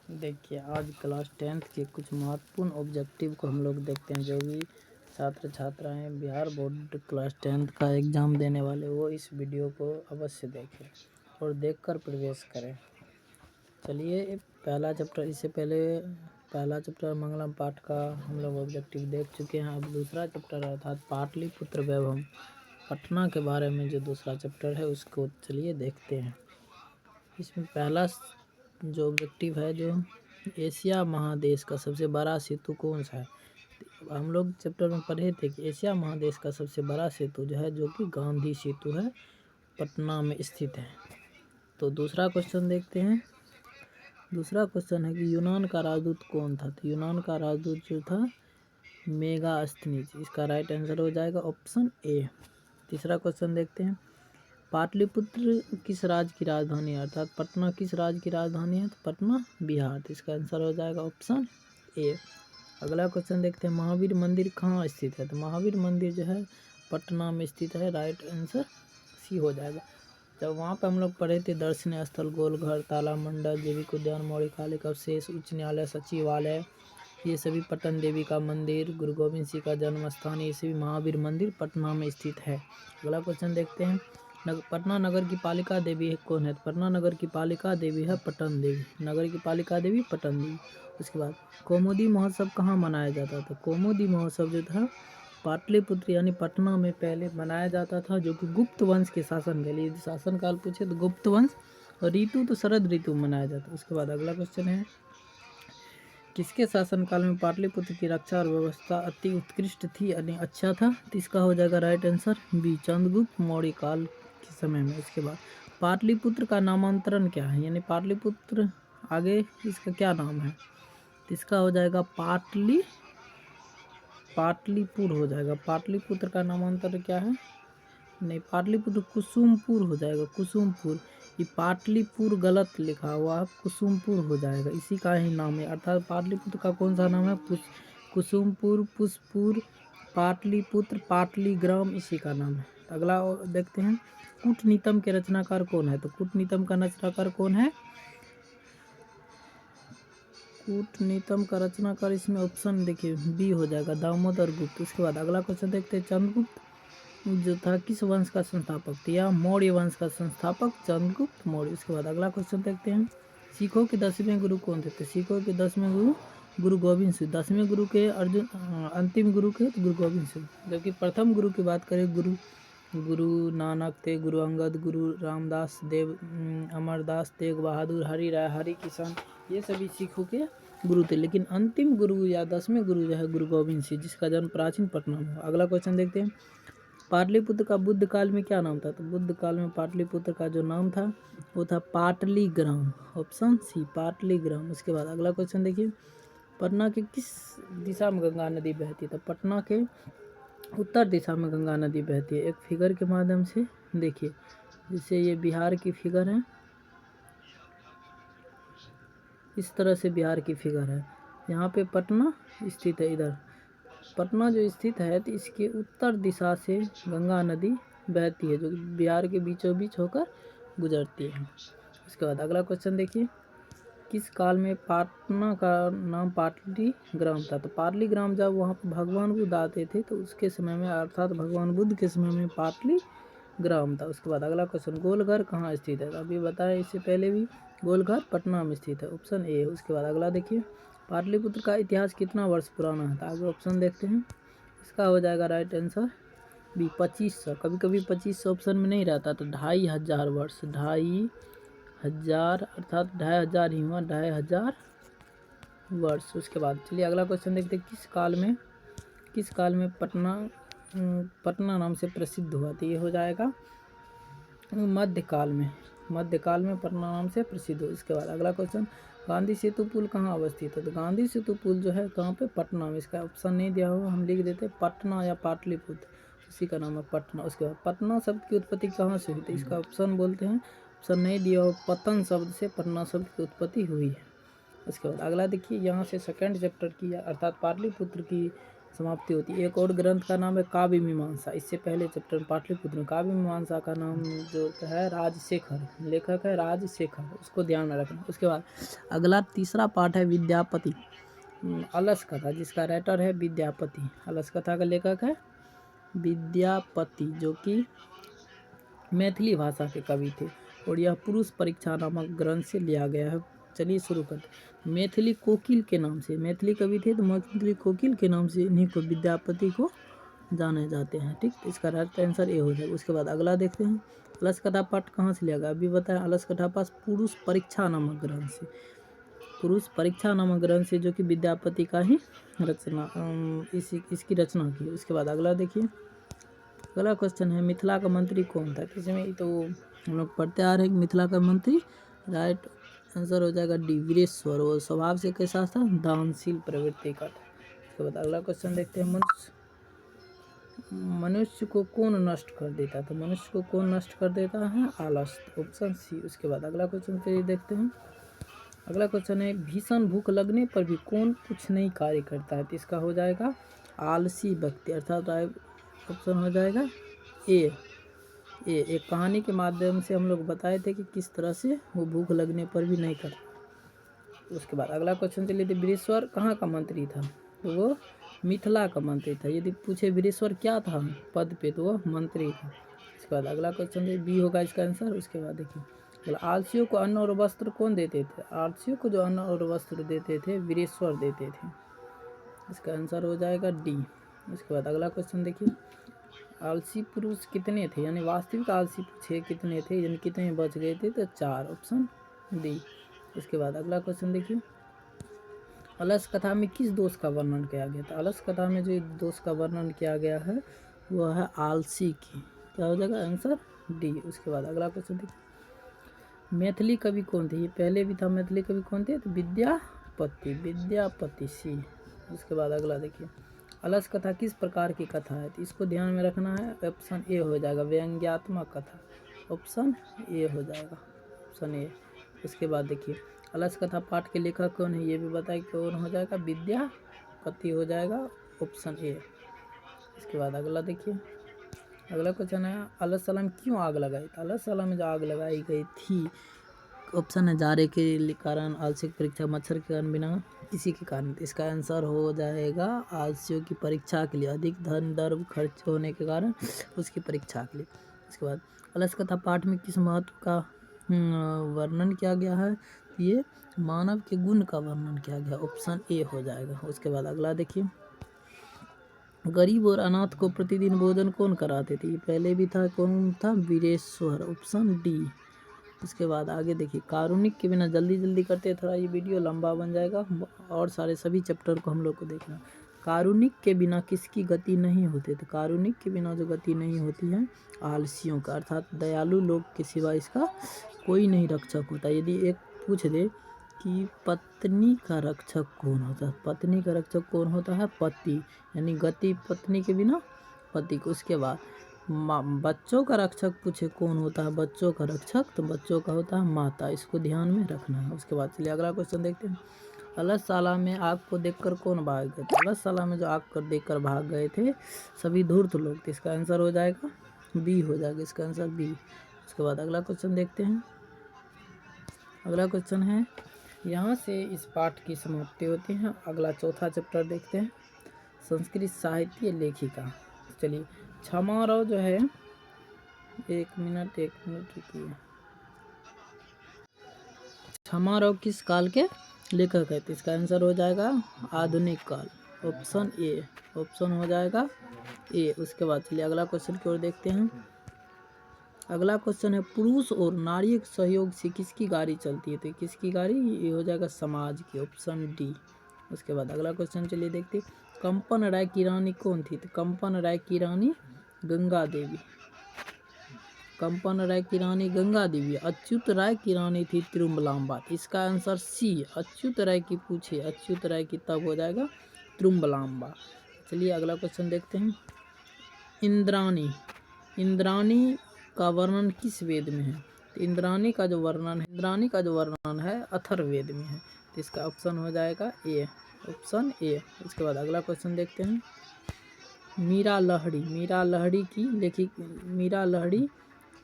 देखिए आज class 10th के कुछ महत्वपूर्ण ऑब्जेक्टिव को हम लोग देखते हैं। जो भी छात्र छात्राएं बिहार बोर्ड क्लास 10th का एग्ज़ाम देने वाले वो इस वीडियो को अवश्य देखें और देखकर प्रवेश करें। चलिए पहला चैप्टर, इससे पहले पहला चैप्टर मंगलम पाठ का हम लोग ऑब्जेक्टिव देख चुके हैं। अब दूसरा चैप्टर अर्थात पाटलिपुत्र वैभव पटना के बारे में जो दूसरा चैप्टर है उसको चलिए देखते हैं। इसमें पहला जो ऑब्जेक्टिव है, जो एशिया महादेश का सबसे बड़ा सेतु कौन सा है। हम लोग चैप्टर में पढ़े थे कि एशिया महादेश का सबसे बड़ा सेतु जो है, जो कि गांधी सेतु है, पटना में स्थित है। तो दूसरा क्वेश्चन देखते हैं। दूसरा क्वेश्चन है कि यूनान का राजदूत कौन था। तो यूनान का राजदूत जो था मेगास्थनीज। इसका राइट आंसर हो जाएगा ऑप्शन ए। तीसरा क्वेश्चन देखते हैं। पाटलिपुत्र किस राज्य की राजधानी है, अर्थात पटना किस राज्य की राजधानी है। तो पटना बिहार। तो इसका आंसर हो जाएगा ऑप्शन ए। अगला क्वेश्चन देखते हैं। महावीर मंदिर कहाँ स्थित है। तो महावीर मंदिर जो है पटना में स्थित है। राइट आंसर सी हो जाएगा। जब वहाँ पे हम लोग पढ़े थे दर्शनीय स्थल गोलघर, ताला मंडल, जैविक उद्यान, मौलिकालिक अवशेष, उच्च न्यायालय, सचिवालय, ये सभी पटन देवी का मंदिर, गुरु गोविंद सिंह का जन्म स्थान, ये सभी महावीर मंदिर पटना में स्थित है। अगला क्वेश्चन देखते हैं। पटना नगर की पालिका देवी कौन है। पटना नगर की पालिका देवी है पटन देवी। नगर की पालिका देवी पटन देवी। उसके बाद कौमुदी महोत्सव कहाँ मनाया जाता था। कौमुदी महोत्सव जो था पाटलिपुत्र यानी पटना में पहले मनाया जाता था, जो कि गुप्त वंश के शासन के लिए। शासनकाल पूछे तो गुप्त वंश, और ऋतु तो शरद ऋतु मनाया जाता है। उसके बाद अगला क्वेश्चन है। किसके शासनकाल में पाटलिपुत्र की रक्षा और व्यवस्था अति उत्कृष्ट थी यानी अच्छा था। तो इसका हो जाएगा right answer B, Chandragupta Maurya काल के समय में। उसके बाद पाटलिपुत्र का नामांतरण क्या है, यानी पाटलिपुत्र आगे इसका क्या नाम है। तो इसका हो जाएगा पाटलिपुर हो जाएगा। पाटलिपुत्र का नामांतरण क्या है, नहीं पाटलिपुत्र कुसुमपुर हो जाएगा। कुसुमपुर, ये पाटलिपुर गलत लिखा हुआ, कुसुमपुर हो जाएगा। इसी का ही नाम है, अर्थात पाटलिपुत्र का कौन सा नाम है, कुसुमपुर, पुष्पुर, पाटलिपुत्र, पाटलीग्राम, इसी का नाम है। अगला देखते हैं। कूटनीतम के रचनाकार कौन है। तो कूटनीतम का रचनाकार कौन है। कूटनीतम का रचनाकार इसमें ऑप्शन देखिए बी हो जाएगा, दामोदर गुप्त। उसके बाद अगला क्वेश्चन देखते हैं। चंद्रगुप्त जो था किस वंश का संस्थापक था, या मौर्य वंश का संस्थापक चंद्रगुप्त मौर्य। उसके बाद अगला क्वेश्चन देखते हैं। सिखों के 10वें गुरु कौन थे। सिखों के 10वें गुरु गुरु गोविंद सिंह। 10वें गुरु के अंतिम गुरु के गुरु गोविंद सिंह। जबकि प्रथम गुरु की बात करें गुरु नानक थे, गुरु अंगद, गुरु रामदास देव, अमरदास, तेग बहादुर, हरि राय, हरि किशन, ये सभी सिखों के गुरु थे। लेकिन अंतिम गुरु या 10वें गुरु जो है गुरु गोविंद सिंह, जिसका जन्म प्राचीन पटना में। अगला क्वेश्चन देखते हैं। पाटलिपुत्र का बुद्ध काल में क्या नाम था। तो बुद्ध काल में पाटलिपुत्र का जो नाम था वो था पाटलीग्राम। Option C, Pataligram. उसके बाद अगला क्वेश्चन देखिए। पटना के किस दिशा में गंगा नदी बहती है। तो पटना के उत्तर दिशा में गंगा नदी बहती है। एक फिगर के माध्यम से देखिए, जैसे ये बिहार की फिगर है, इस तरह से बिहार की फिगर है। यहाँ पे पटना स्थित है। इधर पटना जो स्थित है तो इसके उत्तर दिशा से गंगा नदी बहती है, जो बिहार के बीचों बीच होकर गुजरती है। उसके बाद अगला क्वेश्चन देखिए। किस काल में पटना का नाम पाटलीग्राम था। तो पाटलीग्राम जब वहाँ पर भगवान बुद्ध आते थे तो उसके समय में, अर्थात भगवान बुद्ध के समय में पाटलीग्राम था। उसके बाद अगला क्वेश्चन। गोलघर कहाँ स्थित है। अभी बताया इससे पहले भी, गोलघर पटना में स्थित है। ऑप्शन ए है। उसके बाद अगला देखिए। पाटलिपुत्र का इतिहास कितना वर्ष पुराना है। तो आगे ऑप्शन देखते हैं। इसका हो जाएगा राइट आंसर बी, 2500। कभी कभी 2500 ऑप्शन में नहीं रहता, तो 2500 वर्ष, 2500 अर्थात 2500 ही हुआ, 2500 वर्ष। उसके बाद चलिए अगला क्वेश्चन देखते हैं। किस काल में पटना नाम से प्रसिद्ध हुआ। तो ये हो जाएगा मध्यकाल में। मध्यकाल में पटना नाम से प्रसिद्ध हो। इसके बाद अगला क्वेश्चन। गांधी सेतु पुल कहाँ अवस्थित है। तो गांधी सेतु पुल जो है कहाँ पे, पटना में। इसका ऑप्शन नहीं दिया हुआ, हम लिख देते पटना या पाटलिपुत्र, उसी का नाम है पटना। उसके बाद पटना शब्द की उत्पत्ति कहाँ से हुई। तो इसका ऑप्शन बोलते हैं, ऑप्शन नहीं दिया हुआ, पतन शब्द से पटना शब्द की उत्पत्ति हुई है। उसके बाद अगला देखिए। यहाँ से सेकंड चैप्टर की, अर्थात पाटलिपुत्र की समाप्ति होती है। एक और ग्रंथ का नाम है काव्य मीमांसा। इससे पहले चैप्टर में पाटलिपुत्र में काव्य मीमांसा का नाम जो है राजशेखर, लेखक है राजशेखर, उसको ध्यान में रखना। उसके बाद अगला तीसरा पाठ है विद्यापति, अलस कथा, जिसका राइटर है विद्यापति। अलस कथा का लेखक है विद्यापति, जो कि मैथिली भाषा के कवि थे, और यह पुरुष परीक्षा नामक ग्रंथ से लिया गया है। चलिए शुरू करते। मैथिली कोकिल के नाम से, मैथिली कवि थे तो मैथिली कोकिल के नाम से इन्हीं को विद्यापति को जाने जाते हैं। ठीक, तो इसका राइट आंसर ए हो जाएगा। उसके बाद अगला देखते हैं, अलस कथा पाठ कहाँ से लिया गया? अभी बताया अलस कथा पाठ पुरुष परीक्षा नामक ग्रंथ से, पुरुष परीक्षा नामक ग्रंथ से, जो कि विद्यापति का ही रचना इसकी रचना की। उसके बाद अगला देखिए, अगला क्वेश्चन है मिथिला का मंत्री कौन था? इसमें तो हम लोग पढ़ते आ रहे हैं कि मिथिला का मंत्री, राइट आंसर हो जाएगा डी, वीरेश्वर। वो स्वभाव से कैसा था? दानशील प्रवृत्ति का था। उसके बाद अगला क्वेश्चन देखते हैं, मनुष्य को कौन नष्ट कर देता था? मनुष्य को कौन नष्ट कर देता है? आलस, ऑप्शन सी। उसके बाद अगला क्वेश्चन चलिए देखते हैं। अगला क्वेश्चन है भीषण भूख लगने पर भी कौन कुछ नहीं कार्य करता है? तो इसका हो जाएगा आलसी व्यक्ति, अर्थात ऑप्शन हो जाएगा ए। एक कहानी के माध्यम से हम लोग बताए थे कि किस तरह से वो भूख लगने पर भी नहीं करता। उसके बाद अगला क्वेश्चन चलिए, वीरेश्वर कहाँ का मंत्री था? तो वो मिथिला का मंत्री था। यदि पूछे वीरेश्वर क्या था पद पे, तो वो मंत्री था। इसके बाद अगला क्वेश्चन बी होगा इसका आंसर। उसके बाद देखिए, आलसियों को अन्न और वस्त्र कौन देते थे? आलसियों को जो अन्न और वस्त्र देते थे वीरेश्वर देते थे। इसका आंसर हो जाएगा डी। उसके बाद अगला क्वेश्चन देखिए, आलसी पुरुष कितने थे? यानी वास्तविक आलसी पूछे कितने थे, यानी कितने बच गए थे? तो 4, ऑप्शन डी। इसके बाद अगला क्वेश्चन देखिए, अलस कथा में किस दोष का वर्णन किया गया था? अलस कथा में जो दोष का वर्णन किया गया है वह है आलसी की। क्या हो जाएगा आंसर? डी। उसके बाद अगला क्वेश्चन देखिए, मैथिली कवि कौन थे? ये पहले भी था, मैथिली कवि कौन थे? तो विद्यापति, विद्यापति सी। उसके बाद अगला देखिए, अलस कथा किस प्रकार की कथा है? तो इसको ध्यान में रखना है, ऑप्शन ए हो जाएगा व्यंग्यात्मक कथा, ऑप्शन ए हो जाएगा, ऑप्शन ए। उसके बाद देखिए, अलस कथा पाठ के लेखक कौन है? ये भी बताए कौन हो जाएगा? विद्यापति हो जाएगा, ऑप्शन ए। इसके बाद अगला देखिए, अगला क्वेश्चन है अलसला में क्यों आग लगाई? तो अलसला में जो आग लगाई गई थी, ऑप्शन है जाड़े के कारण, आलसी की परीक्षा, मच्छर के कारण, बिना किसी के कारण। इसका आंसर हो जाएगा आलसियों की परीक्षा के लिए, अधिक धन दर खर्च होने के कारण उसकी परीक्षा के लिए। इसके बाद अलस कथा पाठ में किस महत्व का वर्णन किया गया है? ये मानव के गुण का वर्णन किया गया, ऑप्शन ए हो जाएगा। उसके बाद अगला देखिए, गरीब और अनाथ को प्रतिदिन भोजन कौन कराते थे? ये पहले भी था, कौन था? Veereshwar, option D. उसके बाद आगे देखिए, कारुणिक के बिना, जल्दी करते थोड़ा ये वीडियो लंबा बन जाएगा, और सारे सभी चैप्टर को हम लोग को देखना। कारुणिक के बिना किसकी गति नहीं होती? तो कारुणिक के बिना जो गति नहीं होती है आलसियों का, अर्थात दयालु लोग के सिवा इसका कोई नहीं रक्षक होता। यदि एक पूछ दे कि पत्नी का रक्षक कौन होता है? पत्नी का रक्षक कौन होता है? पति, यानी गति पत्नी के बिना पति को। उसके बाद बच्चों का रक्षक पूछे कौन होता है बच्चों का रक्षक? तो बच्चों का होता है माता, इसको ध्यान में रखना है। उसके बाद चलिए अगला क्वेश्चन देखते हैं, अलसशाला में आग को देखकर कौन भाग गए थे? अलसशाला में जो आग को देखकर भाग गए थे सभी धूर्त लोग थे। इसका आंसर हो जाएगा बी हो जाएगा, इसका आंसर बी। उसके बाद अगला क्वेश्चन देखते हैं, अगला क्वेश्चन है, यहाँ से इस पाठ की समाप्ति होती है। अगला चौथा चैप्टर देखते हैं, संस्कृत साहित्य लेखिका। चलिए, छमारव जो है, एक मिनट रुकिए, छमारव किस काल के लेखक है? तो इसका आंसर हो जाएगा आधुनिक काल, ऑप्शन ए, ऑप्शन हो जाएगा ए। उसके बाद चलिए अगला क्वेश्चन की ओर देखते हैं। अगला क्वेश्चन है, पुरुष और नारी के सहयोग से किसकी गाड़ी चलती है? तो किसकी गाड़ी? ये हो जाएगा समाज की, ऑप्शन डी। उसके बाद अगला क्वेश्चन चलिए देखते, कंपन राय की रानी कौन थी? तो कंपन राय की रानी गंगा देवी, कंपन राय की रानी गंगा देवी। अच्युत राय की रानी थी त्रिम्बलाम्बा। इसका आंसर सी, अच्युत राय की पूछे, अच्युत राय की तब हो जाएगा त्रिम्बलाम्बा। चलिए अगला क्वेश्चन देखते हैं, इंद्राणी, इंद्राणी का वर्णन किस वेद में है? तो इंद्राणी का जो वर्णन है, इंद्राणी का जो वर्णन है अथर्ववेद में है। तो इसका ऑप्शन हो जाएगा ए, ऑप्शन ए। इसके बाद अगला क्वेश्चन देखते हैं। मीरा लहरी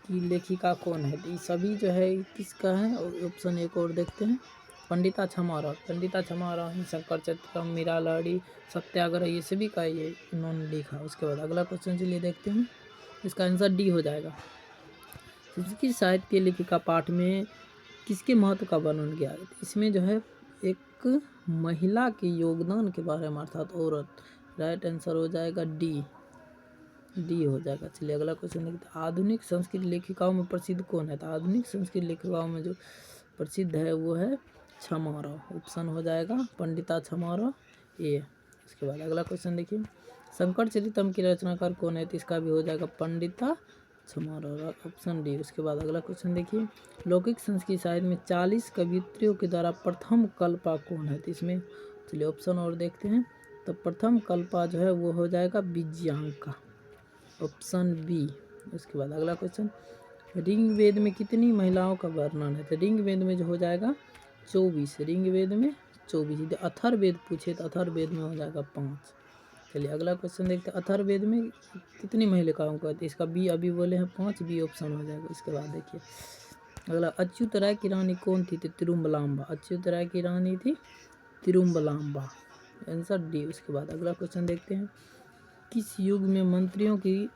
की लेखिका कौन है? तो ये सभी जो है किसका है? ऑप्शन एक और देखते हैं। पंडिता छमारन ही शंकर चतुरम, मीरा लहरी, सत्याग्रह, ये सभी का ये इन्होंने लिखा। उसके बाद अगला क्वेश्चन चलिए देखते हैं। इसका आंसर डी हो जाएगा। संस्कृत साहित्य लेखिका पाठ में किसके महत्व का वर्णन किया? इसमें जो है एक महिला के योगदान के बारे में, अर्थात औरत। राइट आंसर हो जाएगा डी हो जाएगा। चलिए अगला क्वेश्चन देखते हैं। आधुनिक संस्कृत लेखिकाओं में प्रसिद्ध कौन है? तो आधुनिक संस्कृत लेखिकाओं में जो प्रसिद्ध है वो है छमारव। ऑप्शन हो जाएगा पंडिता छमारव ए। इसके बाद अगला क्वेश्चन देखिए। शंकर चरितम की रचनाकार कौन है? तो इसका भी हो जाएगा पंडिता छमारव, ऑप्शन डी। उसके बाद अगला क्वेश्चन देखिए। लौकिक संस्कृत साहित्य में 40 कवियत्रियों के द्वारा प्रथम कल्पा कौन है? तो इसमें चलिए ऑप्शन और देखते हैं। तो प्रथम कल्पा जो है वो हो जाएगा विजयांका, ऑप्शन बी। उसके बाद अगला क्वेश्चन। ऋग्वेद में कितनी महिलाओं का वर्णन है? तो ऋग्वेद में जो हो जाएगा 24। ऋग्वेद में 24। अथर्ववेद पूछे तो अथर्ववेद में हो जाएगा 5। चलिए अगला क्वेश्चन देखते हैं। अथर्ववेद में कितनी महिलाओं का? तो इसका बी अभी बोले हैं 5, बी ऑप्शन हो जाएगा। इसके बाद देखिए अगला। अच्युत राय की रानी कौन थी? तो तिरुमलाम्बा। अच्युत राय की रानी थी तिरुमलाम्बा, आंसर डी। उसके बाद अगला क्वेश्चन देखते हैं। किस युग में मंत्रियों की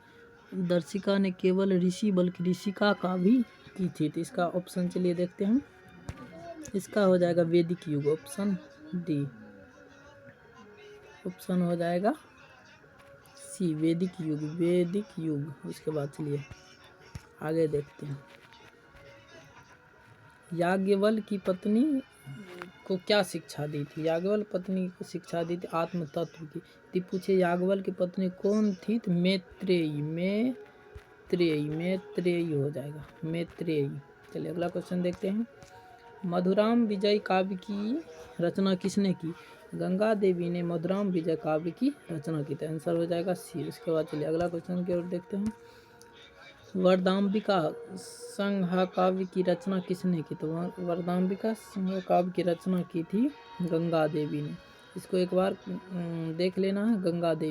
दर्शिका ने केवल ऋषि बल्कि ऋषिका का भी की थी? तो इसका ऑप्शन चलिए देखते हैं। इसका हो जाएगा वैदिक युग, ऑप्शन डी। ऑप्शन हो जाएगा सी वैदिक युग। उसके बाद चलिए आगे देखते हैं। याज्ञवल्क्य की पत्नी को क्या शिक्षा दी थी? याज्ञवल्क्य पत्नी को शिक्षा दी थी आत्म तत्व की। तो पूछे याज्ञवल्क्य की पत्नी कौन थी? तो मैत्रेयी हो जाएगा, मैत्रेयी। चलिए अगला क्वेश्चन देखते हैं। मधुराम विजय काव्य की रचना किसने की? गंगा देवी ने मधुराम विजय काव्य की रचना की। तो आंसर हो जाएगा सी। उसके बाद चलिए अगला क्वेश्चन की ओर देखते हैं। वरदाम्बिका संघ काव्य की रचना किसने की? तो वरदाम्बिका संघ काव्य की रचना की थी गंगा देवी ने। इसको एक बार देख लेना है, गंगा देवी।